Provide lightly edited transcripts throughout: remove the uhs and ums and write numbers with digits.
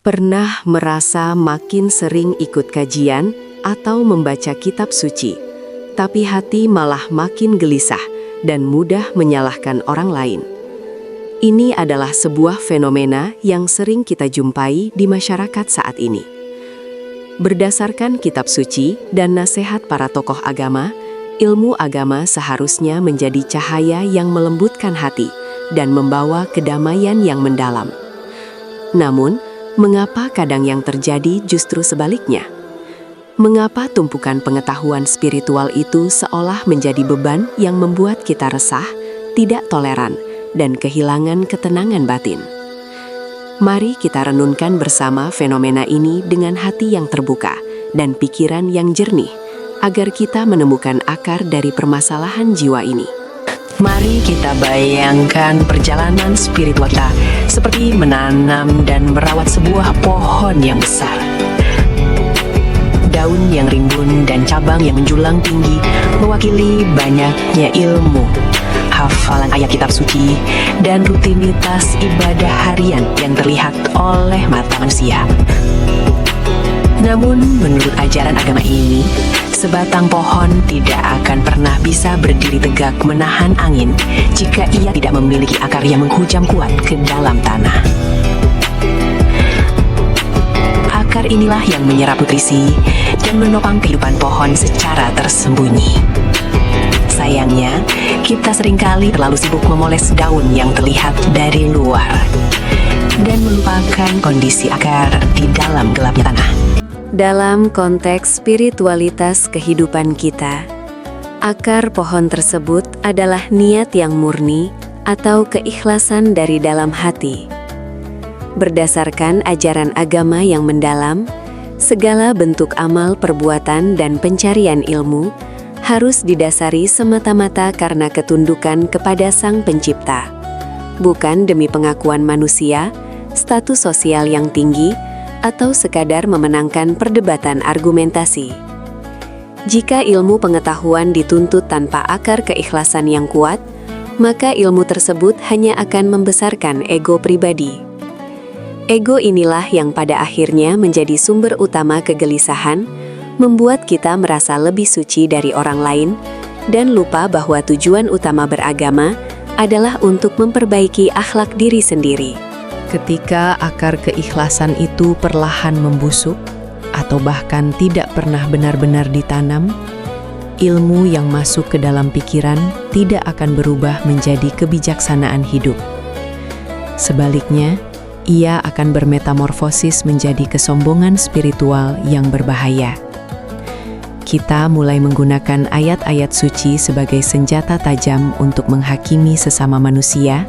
Pernah merasa makin sering ikut kajian atau membaca kitab suci, tapi hati malah makin gelisah dan mudah menyalahkan orang lain. Ini adalah sebuah fenomena yang sering kita jumpai di masyarakat saat ini. Berdasarkan kitab suci dan nasihat para tokoh agama, ilmu agama seharusnya menjadi cahaya yang melembutkan hati dan membawa kedamaian yang mendalam. Namun, mengapa kadang yang terjadi justru sebaliknya? Mengapa tumpukan pengetahuan spiritual itu seolah menjadi beban yang membuat kita resah, tidak toleran, dan kehilangan ketenangan batin? Mari kita renungkan bersama fenomena ini dengan hati yang terbuka dan pikiran yang jernih, agar kita menemukan akar dari permasalahan jiwa ini. Mari kita bayangkan perjalanan spiritual kita seperti menanam dan merawat sebuah pohon yang besar. Daun yang rimbun dan cabang yang menjulang tinggi mewakili banyaknya ilmu, hafalan ayat kitab suci, dan rutinitas ibadah harian yang terlihat oleh mata manusia. Namun, menurut ajaran agama ini, sebatang pohon tidak akan pernah bisa berdiri tegak menahan angin jika ia tidak memiliki akar yang menghujam kuat ke dalam tanah. Akar inilah yang menyerap nutrisi dan menopang kehidupan pohon secara tersembunyi. Sayangnya, kita seringkali terlalu sibuk memoles daun yang terlihat dari luar dan melupakan kondisi akar di dalam gelapnya tanah. Dalam konteks spiritualitas kehidupan kita, akar pohon tersebut adalah niat yang murni atau keikhlasan dari dalam hati. Berdasarkan ajaran agama yang mendalam, segala bentuk amal perbuatan dan pencarian ilmu harus didasari semata-mata karena ketundukan kepada Sang Pencipta, bukan demi pengakuan manusia, status sosial yang tinggi, atau sekadar memenangkan perdebatan argumentasi. Jika ilmu pengetahuan dituntut tanpa akar keikhlasan yang kuat, maka ilmu tersebut hanya akan membesarkan ego pribadi. Ego inilah yang pada akhirnya menjadi sumber utama kegelisahan, membuat kita merasa lebih suci dari orang lain, dan lupa bahwa tujuan utama beragama adalah untuk memperbaiki akhlak diri sendiri. Ketika akar keikhlasan itu perlahan membusuk, atau bahkan tidak pernah benar-benar ditanam, ilmu yang masuk ke dalam pikiran tidak akan berubah menjadi kebijaksanaan hidup. Sebaliknya, ia akan bermetamorfosis menjadi kesombongan spiritual yang berbahaya. Kita mulai menggunakan ayat-ayat suci sebagai senjata tajam untuk menghakimi sesama manusia,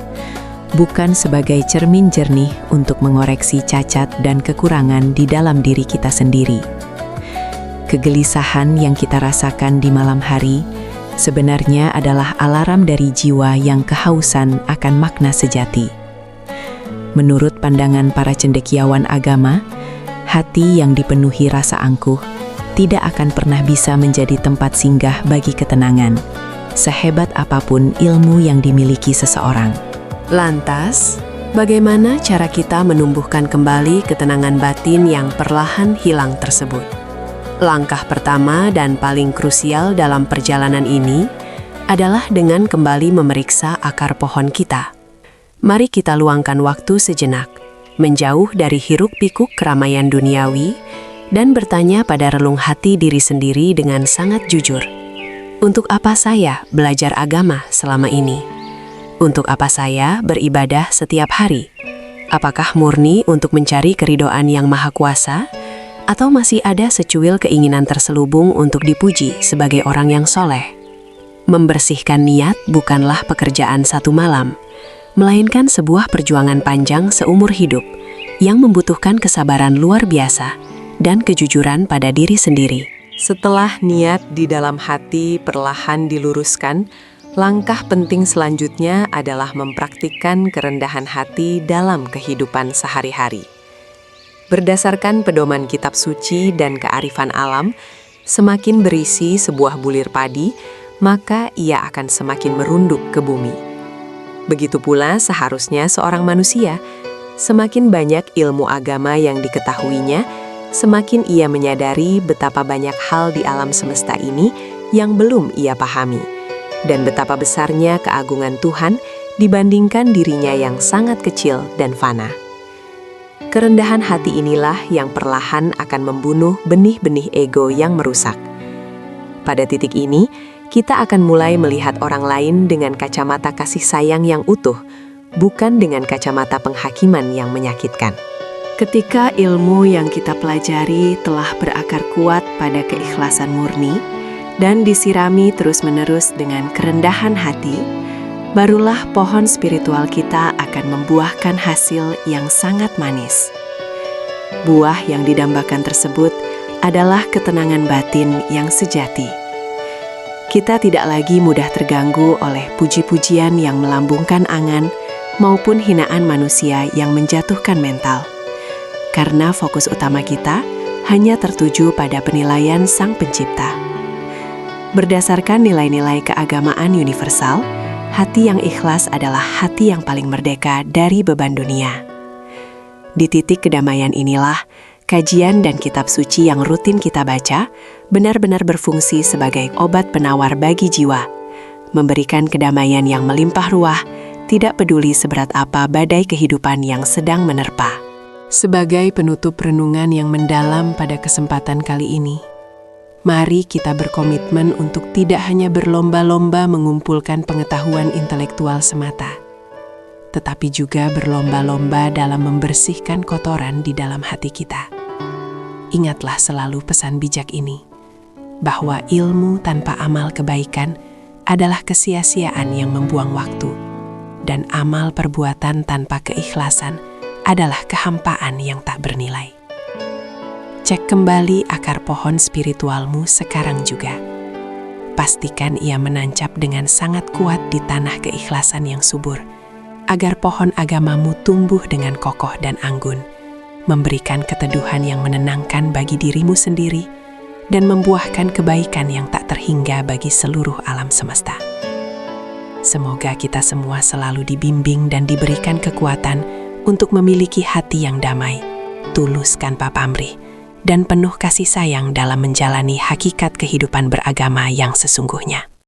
bukan sebagai cermin jernih untuk mengoreksi cacat dan kekurangan di dalam diri kita sendiri. Kegelisahan yang kita rasakan di malam hari sebenarnya adalah alarm dari jiwa yang kehausan akan makna sejati. Menurut pandangan para cendekiawan agama, hati yang dipenuhi rasa angkuh tidak akan pernah bisa menjadi tempat singgah bagi ketenangan, sehebat apapun ilmu yang dimiliki seseorang. Lantas, bagaimana cara kita menumbuhkan kembali ketenangan batin yang perlahan hilang tersebut? Langkah pertama dan paling krusial dalam perjalanan ini adalah dengan kembali memeriksa akar pohon kita. Mari kita luangkan waktu sejenak, menjauh dari hiruk-pikuk keramaian duniawi, dan bertanya pada relung hati diri sendiri dengan sangat jujur. Untuk apa saya belajar agama selama ini? Untuk apa saya beribadah setiap hari? Apakah murni untuk mencari keridhaan yang maha kuasa? Atau masih ada secuil keinginan terselubung untuk dipuji sebagai orang yang soleh? Membersihkan niat bukanlah pekerjaan satu malam, melainkan sebuah perjuangan panjang seumur hidup yang membutuhkan kesabaran luar biasa dan kejujuran pada diri sendiri. Setelah niat di dalam hati perlahan diluruskan, langkah penting selanjutnya adalah mempraktikkan kerendahan hati dalam kehidupan sehari-hari. Berdasarkan pedoman kitab suci dan kearifan alam, semakin berisi sebuah bulir padi, maka ia akan semakin merunduk ke bumi. Begitu pula seharusnya seorang manusia, Semakin banyak ilmu agama yang diketahuinya, semakin ia menyadari betapa banyak hal di alam semesta ini yang belum ia pahami, dan betapa besarnya keagungan Tuhan dibandingkan dirinya yang sangat kecil dan fana. Kerendahan hati inilah yang perlahan akan membunuh benih-benih ego yang merusak. Pada titik ini, kita akan mulai melihat orang lain dengan kacamata kasih sayang yang utuh, bukan dengan kacamata penghakiman yang menyakitkan. Ketika ilmu yang kita pelajari telah berakar kuat pada keikhlasan murni dan disirami terus-menerus dengan kerendahan hati, barulah pohon spiritual kita akan membuahkan hasil yang sangat manis. Buah yang didambakan tersebut adalah ketenangan batin yang sejati. Kita tidak lagi mudah terganggu oleh puji-pujian yang melambungkan angan maupun hinaan manusia yang menjatuhkan mental, karena fokus utama kita hanya tertuju pada penilaian Sang Pencipta. Berdasarkan nilai-nilai keagamaan universal, hati yang ikhlas adalah hati yang paling merdeka dari beban dunia. Di titik kedamaian inilah, kajian dan kitab suci yang rutin kita baca benar-benar berfungsi sebagai obat penawar bagi jiwa, memberikan kedamaian yang melimpah ruah, tidak peduli seberat apa badai kehidupan yang sedang menerpa. Sebagai penutup renungan yang mendalam pada kesempatan kali ini, mari kita berkomitmen untuk tidak hanya berlomba-lomba mengumpulkan pengetahuan intelektual semata, tetapi juga berlomba-lomba dalam membersihkan kotoran di dalam hati kita. Ingatlah selalu pesan bijak ini, bahwa ilmu tanpa amal kebaikan adalah kesia-siaan yang membuang waktu, dan amal perbuatan tanpa keikhlasan adalah kehampaan yang tak bernilai. Cek kembali akar pohon spiritualmu sekarang juga. Pastikan ia menancap dengan sangat kuat di tanah keikhlasan yang subur, agar pohon agamamu tumbuh dengan kokoh dan anggun, memberikan keteduhan yang menenangkan bagi dirimu sendiri, dan membuahkan kebaikan yang tak terhingga bagi seluruh alam semesta. Semoga kita semua selalu dibimbing dan diberikan kekuatan untuk memiliki hati yang damai, tulus tanpa pamrih, dan penuh kasih sayang dalam menjalani hakikat kehidupan beragama yang sesungguhnya.